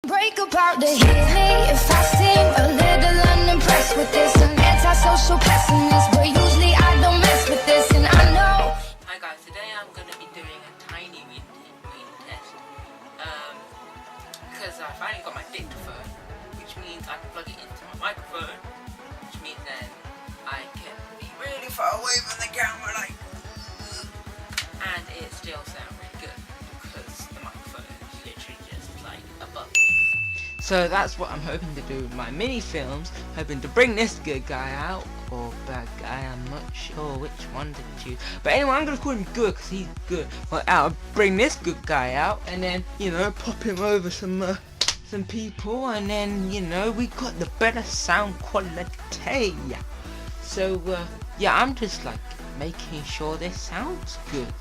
Break about to hit me if I seem a little unimpressed with this. An antisocial pessimist, but usually I don't mess with this, and I know. Hi guys, today I'm going to be doing a tiny reading test because I finally got my dictaphone, which means I can plug it into my microphone, which means then I can be really far away from the camera and it still sounds really good because the microphone is literally just like above. So that's what I'm hoping to do with my mini films, hoping to bring this good guy out, or bad guy, I'm not sure which one to choose. But anyway, I'm going to call him good because he's good. Well, I'll bring this good guy out and then, you know, pop him over some people, and then, you know, we got the better sound quality. So, yeah, I'm just like making sure this sounds good.